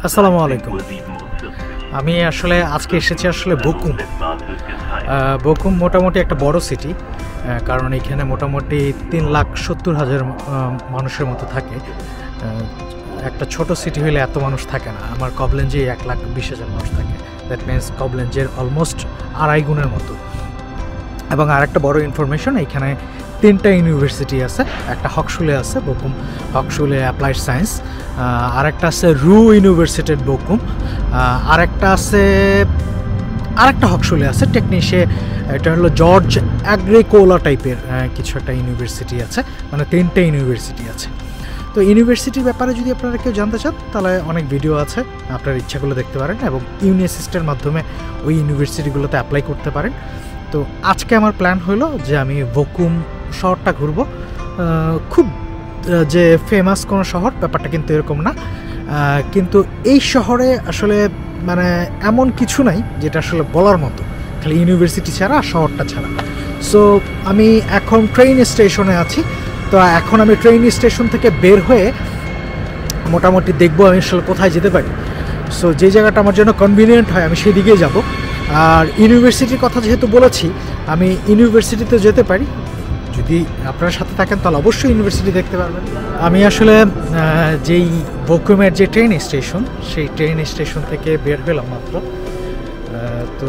আসসালামু আলাইকুম। আমি আসলে আজকে এসেছি বকুম। বকুম মোটামুটি একটা বড় সিটি, কারণ এখানে মোটামুটি 3,70,000 মানুষের মতো থাকে। একটা ছোট সিটি হলে এত মানুষ থাকে না। আমার কবলেঞ্জে 1,20,000 মানুষ থাকে। দ্যাট মিনস কবলেঞ্জের অলমোস্ট 2.5 গুণের মতো। এবং আরেকটা বড় ইনফরমেশন, এখানে 3টা ইউনিভার্সিটি আছে। একটা হকশুলে আছে, বকুম হকশুলে অ্যাপ্লাইড সায়েন্স। আরেকটা আছে রু ইউনিভার্সিটি বকুম। আরেকটা হকশুলে আছে টেকনিশে, এটা হলো জর্জ অ্যাগ্রিকোলা টাইপের কিছু একটা ইউনিভার্সিটি আছে। মানে 3টে ইউনিভার্সিটি আছে। তো ইউনিভার্সিটির ব্যাপারে যদি আপনারা কেউ জানতে চান, তাহলে অনেক ভিডিও আছে, আপনার ইচ্ছাগুলো দেখতে পারেন এবং ইউনিএসিস্টের মাধ্যমে ওই ইউনিভার্সিটিগুলোতে অ্যাপ্লাই করতে পারেন। তো আজকে আমার প্ল্যান হলো যে আমি বকুম শহরটা ঘুরবো। খুব যে ফেমাস কোনো শহর ব্যাপারটা কিন্তু এরকম না, কিন্তু এই শহরে আসলে মানে এমন কিছু নাই যেটা আসলে বলার মতো, খালি ইউনিভার্সিটি ছাড়া শহরটা ছাড়া। সো আমি এখন ট্রেন স্টেশনে আছি। তো এখন আমি ট্রেন স্টেশন থেকে বের হয়ে মোটামুটি দেখবো আমি আসলে কোথায় যেতে পারি। সো যে জায়গাটা আমার জন্য কনভিনিয়েন্ট হয় আমি সেদিকেই যাব। আর ইউনিভার্সিটির কথা যেহেতু বলেছি, আমি ইউনিভার্সিটিতে যেতে পারি। যদি আপনার সাথে থাকেন তাহলে অবশ্যই ইউনিভার্সিটি দেখতে পারবেন। আমি আসলে যেই বকুমের যে ট্রেন স্টেশন, সেই ট্রেন স্টেশন থেকে বের হলাম মাত্র। তো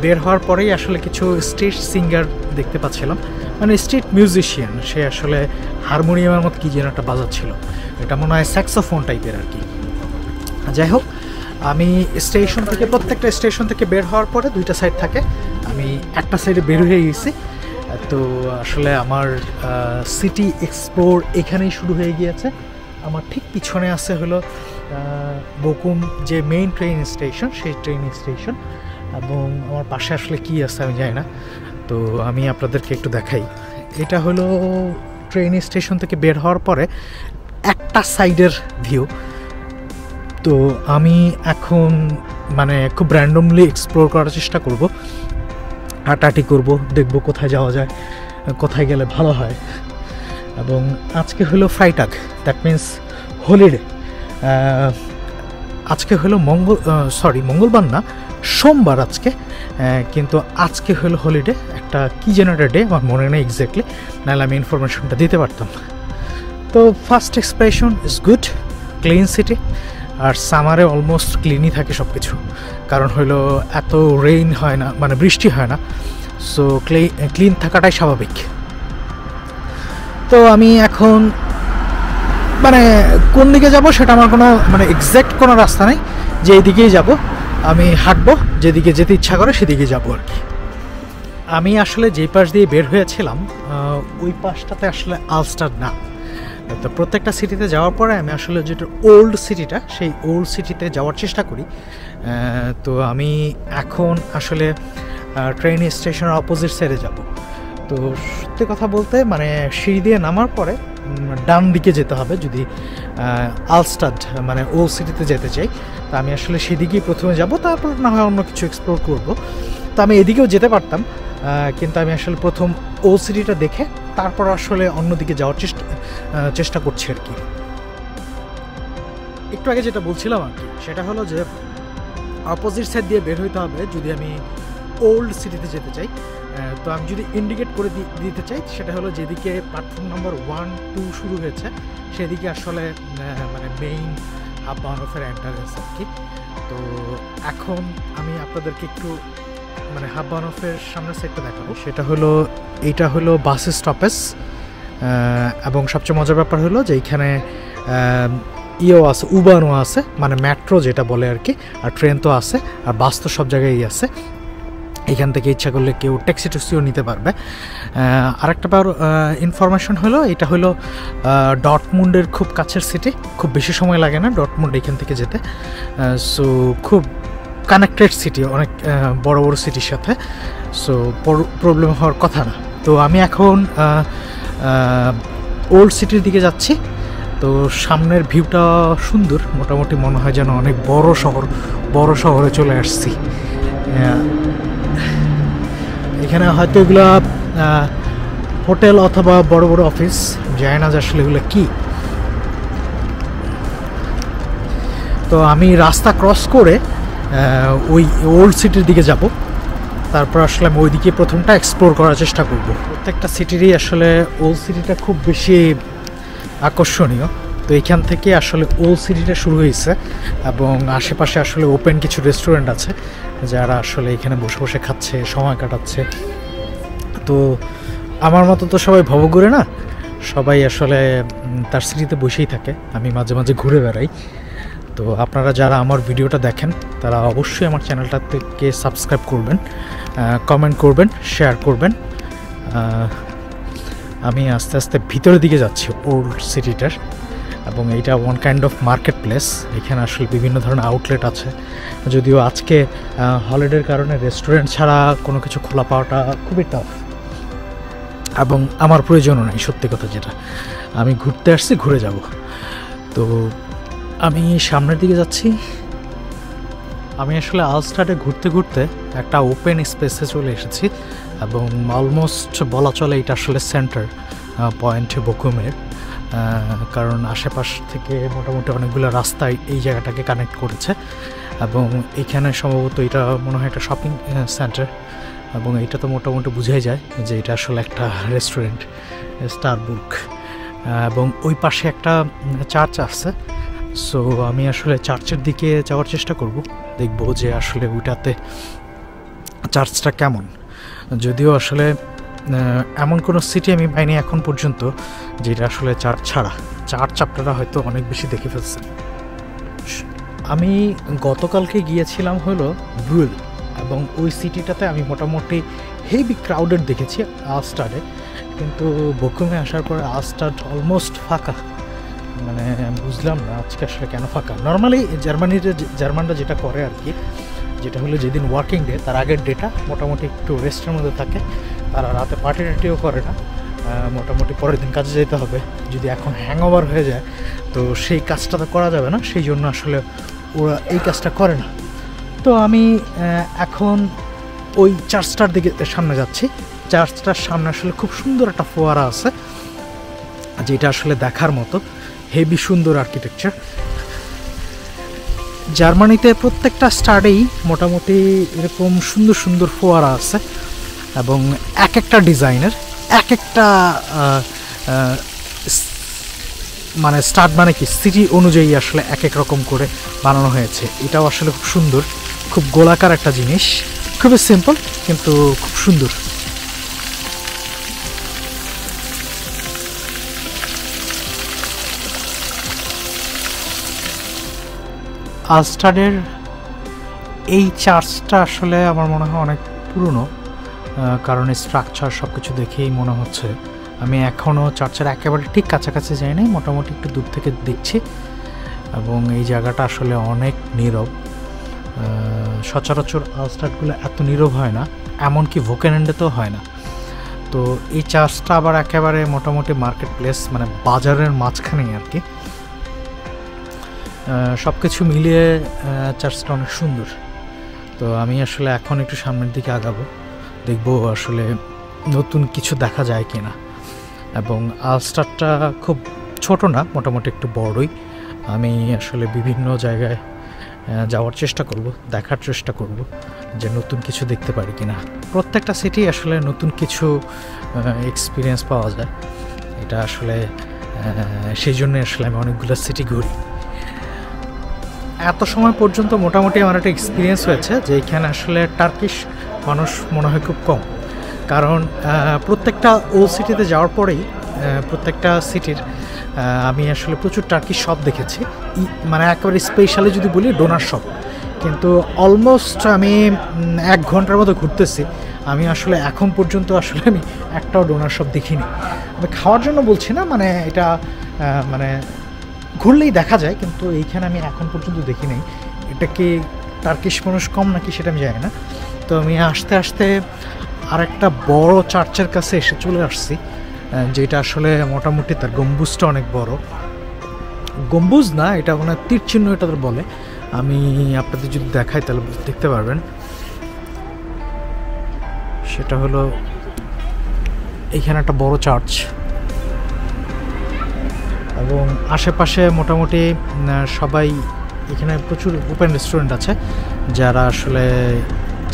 বের হওয়ার পরেই আসলে কিছু স্ট্রিট সিঙ্গার দেখতে পাচ্ছিলাম, মানে স্ট্রিট মিউজিশিয়ান। সে আসলে হারমোনিয়ামের মতো কী যেন একটা বাজাচ্ছিল, এটা মনে হয় স্যাক্সোফোন টাইপের আর কি। যাই হোক, আমি স্টেশন থেকে প্রত্যেকটা স্টেশন থেকে বের হওয়ার পরে 2টা সাইড থাকে, আমি একটা সাইডে বের হয়ে গেছি। তো আসলে আমার সিটি এক্সপ্লোর এখানেই শুরু হয়ে গিয়েছে। আমার ঠিক পিছনে আছে হলো বকুম যে মেইন ট্রেন স্টেশন, সেই ট্রেন স্টেশন। এবং আমার পাশে আসলে কি আছে আমি জানি না, তো আমি আপনাদেরকে একটু দেখাই। এটা হলো ট্রেন স্টেশন থেকে বের হওয়ার পরে একটা সাইডের ভিউ। তো আমি এখন মানে খুব র্যান্ডমলি এক্সপ্লোর করার চেষ্টা করব, হাঁটাহাঁটি করব, দেখব কোথায় যাওয়া যায়, কোথায় গেলে ভালো হয়। এবং আজকে হলো ফ্রাইটাগ, দ্যাট মিন্স হলিডে। আজকে হলো মঙ্গলবার না, সোমবার আজকে, কিন্তু আজকে হলো হলিডে। একটা কি যেন একটা ডে, আমার মনে নেই এক্স্যাক্টলি, নাহলে আমি ইনফরমেশনটা দিতে পারতাম। তো first expression is good, clean city. আর সামারে অলমোস্ট ক্লিনই থাকে সব কিছু, কারণ হলো এত রেইন হয় না, মানে বৃষ্টি হয় না। সো ক্লিন থাকাটাই স্বাভাবিক। তো আমি এখন মানে কোন দিকে যাব সেটা আমার কোনো মানে এক্স্যাক্ট কোনো রাস্তা নেই যে এইদিকেই যাব। আমি হাঁটবো, যেদিকে যেতে ইচ্ছা করে সেদিকে যাবো আর কি। আমি আসলে যেই পাশ দিয়ে বের হয়েছিলাম ওই পাশটাতে আসলে আলস্টার না। তো প্রত্যেকটা সিটিতে যাওয়ার পরে আমি আসলে যেটা ওল্ড সিটিটা, সেই ওল্ড সিটিতে যাওয়ার চেষ্টা করি। তো আমি এখন আসলে ট্রেন স্টেশনের অপোজিট সাইডে যাব। তো সত্যি কথা বলতে মানে সিঁড়ি দিয়ে নামার পরে ডান দিকে যেতে হবে যদি আলস্টাড মানে ওল্ড সিটিতে যেতে চাই। তো আমি আসলে সেদিকেই প্রথমে যাব, তারপর না হয় অন্য কিছু এক্সপ্লোর করব। তো আমি এদিকেও যেতে পারতাম, কিন্তু আমি আসলে প্রথম ওল্ড সিটিটা দেখে তারপর আসলে অন্যদিকে যাওয়ার চেষ্টা করছি আর কি। একটু আগে যেটা বলছিলাম আর কি, সেটা হলো যে অপোজিট সাইড দিয়ে বের হইতে হবে যদি আমি ওল্ড সিটিতে যেতে চাই। তো আমি যদি ইন্ডিকেট করে দিতে চাই, সেটা হলো যেদিকে প্ল্যাটফর্ম নাম্বার 1, 2 শুরু হয়েছে সেদিকে আসলে মানে মেইন হাব্বানফের এন্টারেন্স আর কি। তো এখন আমি আপনাদেরকে একটু মানে হাব্বানফের সামনের সাইডটা দেখাবো। সেটা হলো এইটা হলো বাস স্টপেজ। এবং সবচেয়ে মজার ব্যাপার হলো যে এইখানে ইয়েও আছে, উবারও আছে, মানে মেট্রো যেটা বলে আর কি। আর ট্রেন তো আছে, আর বাস তো সব জায়গায় আছে। এখান থেকে ইচ্ছা করলে কেউ ট্যাক্সিও নিতে পারবে। আরেকটা ইনফরমেশন হলো, এটা হলো ডটমুন্ডের খুব কাছের সিটি, খুব বেশি সময় লাগে না ডটমুন্ড এখান থেকে যেতে। সো খুব কানেক্টেড সিটি অনেক বড় বড় সিটির সাথে। সো প্রবলেম হওয়ার কথা না। তো আমি এখন ওল্ড সিটির দিকে যাচ্ছি। তো সামনের ভিউটা সুন্দর, মোটামুটি মনে হয় যেন অনেক বড় শহরে চলে আসছি। এখানে হয়তো এগুলা হোটেল অথবা বড় বড় অফিস, জানি না যে আসলে এগুলো কী। তো আমি রাস্তা ক্রস করে ওই ওল্ড সিটির দিকে যাব, তারপর আসলে আমি ওইদিকে প্রথমটা এক্সপ্লোর করার চেষ্টা করব। প্রত্যেকটা সিটিরই আসলে ওল্ড সিটিটা খুব বেশি আকর্ষণীয়। তো এইখান থেকে আসলে ওল্ড সিটিটা শুরু হয়েছে এবং আশেপাশে আসলে ওপেন কিছু রেস্টুরেন্ট আছে যারা আসলে এখানে বসে বসে খাচ্ছে, সময় কাটাচ্ছে। তো আমার মতো তো সবাই ভবঘুরে না, সবাই আসলে তার সিটিতে বসেই থাকে। আমি মাঝে মাঝে ঘুরে বেড়াই। তো আপনারা যারা আমার ভিডিওটা দেখেন তারা অবশ্যই আমার চ্যানেলটা থেকে সাবস্ক্রাইব করবেন, কমেন্ট করবেন, শেয়ার করবেন। আমি আস্তে আস্তে ভিতরের দিকে যাচ্ছি ওল্ড সিটিটার, এবং এইটা one kind of market place. এখানে আসলে বিভিন্ন ধরনের আউটলেট আছে, যদিও আজকে হলিডের কারণে রেস্টুরেন্ট ছাড়া কোনো কিছু খোলা পাওয়াটা খুবই টাফ, এবং আমার প্রয়োজনও নেই। সত্যি কথা যেটা, আমি ঘুরতে আসছি, ঘুরে যাব। তো আমি সামনের দিকে যাচ্ছি। আমি আসলে আলস্টাডে ঘুরতে ঘুরতে একটা ওপেন স্পেসে চলে এসেছি, এবং অলমোস্ট বলা চলে এটা আসলে সেন্টার পয়েন্ট বকুমের, কারণ আশেপাশ থেকে মোটামুটি অনেকগুলো রাস্তায় এই জায়গাটাকে কানেক্ট করেছে। এবং এখানে সম্ভবত এটা মনে হয় একটা শপিং সেন্টার, এবং এটা তো মোটামুটি বোঝাই যায় যে এটা আসলে একটা রেস্টুরেন্ট, স্টারবুক। এবং ওই পাশে একটা চার্চ আছে। সো আমি আসলে চার্চের দিকে যাওয়ার চেষ্টা করব, দেখব যে আসলে ওইটাতে চার্চটা কেমন। যদিও আসলে এমন কোনো সিটি আমি পাইনি এখন পর্যন্ত যেটা আসলে চার্চ ছাড়া। চার্চ আপনারা হয়তো অনেক বেশি দেখে ফেলছেন। আমি গতকালকে গিয়েছিলাম হলো ব্রুয়েল, এবং ওই সিটিটাতে আমি মোটামুটি হেভি ক্রাউডেড দেখেছি আলস্টাডে, কিন্তু বকুমে আসার পরে আলস্টাড অলমোস্ট ফাঁকা। মানে বুঝলাম না আজকে আসলে কেন ফাঁকা। নর্মালি জার্মানরা যেটা করে আর কি, যেটা হলো যেদিন ওয়ার্কিং ডে তার আগের ডেটা মোটামুটি একটু রেস্টের মধ্যে থাকে, তারা রাতে পার্টি টাটিও করে না, মোটামুটি পরের দিন কাজে যেতে হবে। যদি এখন হ্যাংওভার হয়ে যায় তো সেই কাজটা তো করা যাবে না, সেই জন্য আসলে ওরা এই কাজটা করে না। তো আমি এখন ওই চার্চটার দিকে সামনে যাচ্ছি। চার্চটার সামনে আসলে খুব সুন্দর একটা ফোয়ারা আছে, যেটা আসলে দেখার মতো, হেভি সুন্দর আর্কিটেকচার। জার্মানিতে প্রত্যেকটা স্টাডেই মোটামুটি এরকম সুন্দর সুন্দর ফোয়ারা আছে, এবং এক একটা ডিজাইনের এক একটা মানে স্টার্ট মানে কি সিটি অনুযায়ী আসলে এক এক রকম করে বানানো হয়েছে। এটাও আসলে খুব সুন্দর, খুব গোলাকার একটা জিনিস, খুবই সিম্পল কিন্তু খুব সুন্দর। আলস্টাডের এই চার্চটা আসলে আমার মনে হয় অনেক পুরনো, কারণ স্ট্রাকচার সব কিছু দেখেই মনে হচ্ছে। আমি এখনও চার্চের একেবারে ঠিক কাছাকাছি যাই নাই, মোটামুটি একটু দূর থেকে দেখছি, এবং এই জায়গাটা আসলে অনেক নীরব। সচরাচর আলস্টাডগুলো এত নীরব হয় না, এমনকি ভোকেনহ্যান্ডেতেও হয় না। তো এই চার্চটা আবার একেবারে মোটামুটি মার্কেট প্লেস, মানে বাজারের মাঝখানেই আর কি। সব কিছু মিলিয়ে চার্চটা অনেক সুন্দর। তো আমি আসলে এখন একটু সামনের দিকে আগাবো, দেখব আসলে নতুন কিছু দেখা যায় কিনা। এবং আলস্টাডটা খুব ছোট না, মোটামুটি একটু বড়ই। আমি আসলে বিভিন্ন জায়গায় যাওয়ার চেষ্টা করব, দেখার চেষ্টা করব যে নতুন কিছু দেখতে পারি কিনা। প্রত্যেকটা সিটি আসলে নতুন কিছু এক্সপিরিয়েন্স পাওয়া যায়, এটা আসলে সেই জন্যই আসলে আমি অনেকগুলো সিটি ঘুরি। এত সময় পর্যন্ত মোটামুটি আমার একটা এক্সপিরিয়েন্স হয়েছে যে এখানে আসলে টার্কিশ মানুষ মনে হয় খুব কম, কারণ প্রত্যেকটা ওল্ড সিটিতে যাওয়ার পরেই প্রত্যেকটা সিটির আমি আসলে প্রচুর টার্কিশ শপ দেখেছি, মানে একেবারে স্পেশালি যদি বলি ডোনার শপ। কিন্তু অলমোস্ট আমি 1 ঘন্টার মতো ঘুরতেছি, আমি আসলে এখন পর্যন্ত আসলে আমি একটাও ডোনার শপ দেখিনি। আমি খাওয়ার জন্য বলছি না, মানে এটা মানে ঘুরলেই দেখা যায়, কিন্তু এইখানে আমি এখন পর্যন্ত দেখি নাই। এটা কি টার্কিশ মানুষ কম নাকি সেটা আমি জানি না। তো আমি আস্তে আস্তে আরেকটা বড় চার্চের কাছে এসে চলে আসছি, যেটা আসলে মোটামুটি তার গম্বুজটা অনেক বড়। গম্বুজ না, এটা মানে তীর চিহ্ন এটা বলে। আমি আপনাদের যদি দেখাই তাহলে দেখতে পারবেন। সেটা হলো এইখানে একটা বড় চার্চ, এবং আশেপাশে মোটামুটি সবাই এখানে প্রচুর ওপেন রেস্টুরেন্ট আছে, যারা আসলে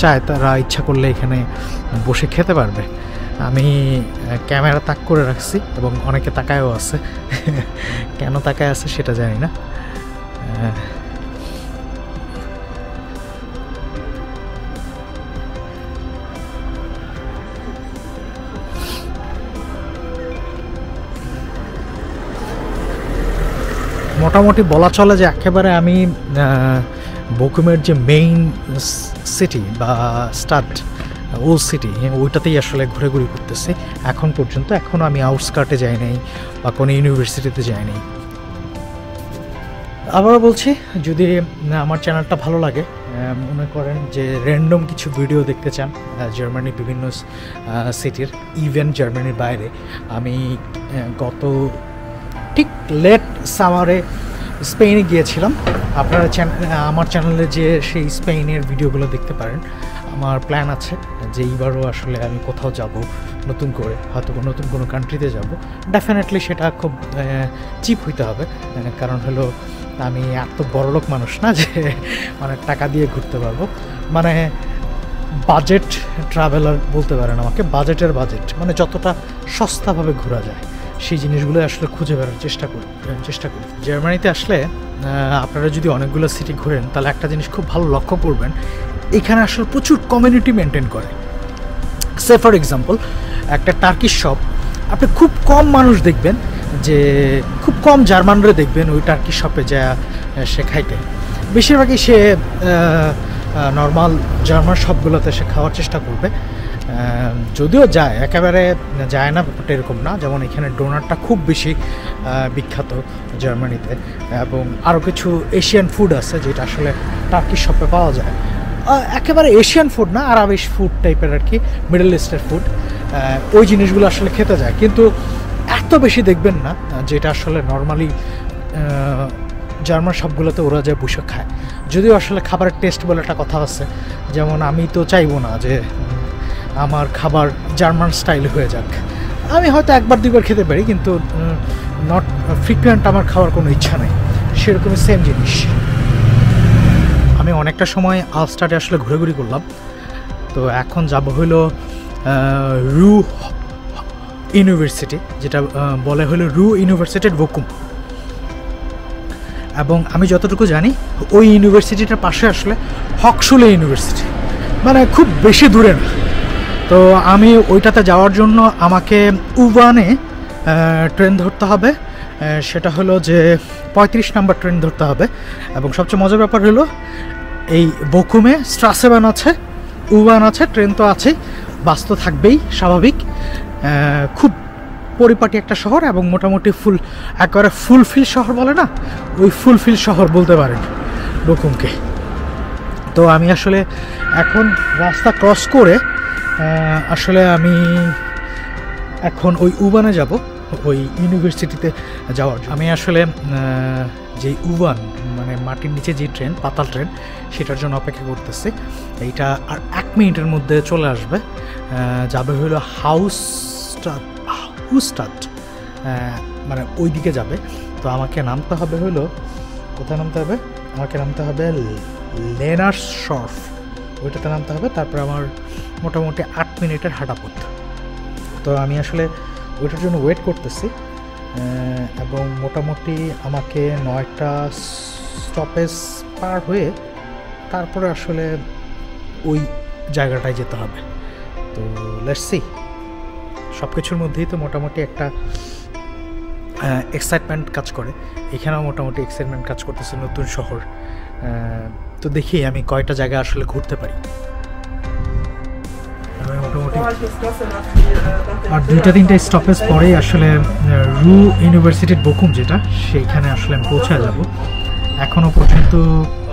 চায় তারা ইচ্ছা করলে এখানে বসে খেতে পারবে। আমি ক্যামেরা তাক করে রাখছি এবং অনেকে তাকায়ও আছে। কেন তাকায় আছে সেটা জানি না। মোটামুটি বলা চলে যে একেবারে আমি বকুমের যে মেইন সিটি বা স্টাড ওল্ড সিটি, ওইটাতেই আসলে ঘুরে করতেছি এখন পর্যন্ত। এখনও আমি আউটস্কার্টে যাই নাই বা কোনো ইউনিভার্সিটিতে যাই নাই। আবারও বলছি, যদি আমার চ্যানেলটা ভালো লাগে, মনে করেন যে র্যান্ডম কিছু ভিডিও দেখতে চান জার্মানির বিভিন্ন সিটির, ইভেন জার্মানির বাইরে, আমি গত ঠিক লেট সামারে স্পেনে গিয়েছিলাম। আপনারা আমার চ্যানেলে যে সেই স্পেনের ভিডিওগুলো দেখতে পারেন। আমার প্ল্যান আছে যে এইবারও আসলে আমি কোথাও যাব নতুন করে, হয়তো নতুন কোনো কান্ট্রিতে যাব। ডেফিনেটলি সেটা খুব চিপ হইতে হবে, কারণ হলো আমি এত বড়লোক মানুষ না যে অনেক টাকা দিয়ে ঘুরতে পারবো। মানে বাজেট ট্রাভেলার বলতে পারেন আমাকে, বাজেটের বাজেট, মানে যতটা সস্তাভাবে ঘোরা যায় সেই জিনিসগুলো আসলে খুঁজে বেড়ার চেষ্টা করি। জার্মানিতে আসলে আপনারা যদি অনেকগুলো সিটি ঘোরেন তাহলে একটা জিনিস খুব ভালো লক্ষ্য করবেন, এখানে আসলে প্রচুর কমিউনিটি মেনটেন করে। সে ফর এক্সাম্পল একটা টার্কিশ শপ, আপনি খুব কম মানুষ দেখবেন, যে খুব কম জার্মানরা দেখবেন ওই টার্কিশ শপে যা সে খাইতে। বেশিরভাগই সে নর্মাল জার্মান শপগুলোতে সে খাওয়ার চেষ্টা করবে। যদিও যায়, একেবারে যায় না ব্যাপারটা এরকম না। যেমন এখানে ডোনারটা খুব বেশি বিখ্যাত জার্মানিতে, এবং আরও কিছু এশিয়ান ফুড আছে যেটা আসলে টার্কিশ শপে পাওয়া যায়। একেবারে এশিয়ান ফুড না, আরবিশ ফুড টাইপের আর কি, মিডল ইস্টের ফুড, ওই জিনিসগুলো আসলে খেতে যায়। কিন্তু এত বেশি দেখবেন না, যেটা আসলে নর্মালি জার্মান শপগুলোতে ওরা যায় বসে খায়। যদিও আসলে খাবারের টেস্ট বলে একটা কথা আছে, যেমন আমি তো চাইবো না যে আমার খাবার জার্মান স্টাইল হয়ে যাক। আমি হয়তো একবার দুইবার খেতে পারি, কিন্তু নট ফ্রিকুয়েন্ট আমার খাওয়ার কোনো ইচ্ছা নেই। সেরকমই সেম জিনিস। আমি অনেকটা সময় আলস্টাডে আসলে ঘুরে করলাম। তো এখন যাব হলো রু ইউনিভার্সিটি, যেটা বলে হলো রু ইউনিভার্সিটির বকুম। এবং আমি যতটুকু জানি ওই ইউনিভার্সিটিটার পাশে আসলে হকশুলে ইউনিভার্সিটি, মানে খুব বেশি দূরে না। তো আমি ওইটাতে যাওয়ার জন্য আমাকে উবানে ট্রেন ধরতে হবে। সেটা হলো যে 35 নাম্বার ট্রেন ধরতে হবে। এবং সবচেয়ে মজার ব্যাপার হলো এই বকুমে স্ট্রাসেবান আছে, উবান আছে, ট্রেন তো আছেই, বাস তো থাকবেই স্বাভাবিক। খুব পরিপাটি একটা শহর, এবং মোটামুটি একেবারে ফুলফিল শহর বলে না, ওই ফুলফিল শহর বলতে পারেন বকুমকে। তো আমি আসলে এখন রাস্তা ক্রস করে আসলে আমি এখন ওই উবানে যাব, ওই ইউনিভার্সিটিতে যাওয়ার। আমি আসলে যে উবান মানে মাটির নিচে যে ট্রেন, পাতাল ট্রেন, সেটার জন্য অপেক্ষা করতেছি। এইটা আর 1 মিনিটের মধ্যে চলে আসবে। যাবে হলো হাউস্টাড, মানে ওই দিকে যাবে। তো আমাকে নামতে হবে হলো, কোথায় নামতে হবে, আমাকে নামতে হবে লেনার্স শর্ফ, ওইটাতে নামতে হবে। তারপর আমার মোটামুটি 8 মিনিটের হাঁটা পথ। তো আমি আসলে ওইটার জন্য ওয়েট করতেছি। এবং মোটামুটি আমাকে 9টা স্টপেজ পার হয়ে তারপরে আসলে ওই জায়গাটায় যেতে হবে। তো লেটস সি। সব কিছুর মধ্যেই তো মোটামুটি একটা এক্সাইটমেন্ট কাজ করে। এখানেও মোটামুটি এক্সাইটমেন্ট কাজ করতেছে, নতুন শহর। তো দেখি আমি কয়টা জায়গা আসলে ঘুরতে পারি। মোটামুটি আর 2-3টা স্টপেজ পরেই আসলে রু ইউনিভার্সিটির বকুম, যেটা সেইখানে আসলে আমি পৌঁছায় যাব। এখনও পর্যন্ত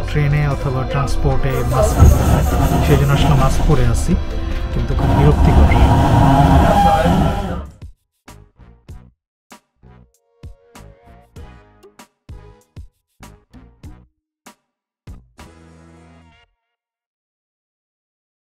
ট্রেনে অথবা ট্রান্সপোর্টে মাস্ক, সেই জন্য আসলে মাস্ক পরে আছি, কিন্তু খুব বিরক্তিকর।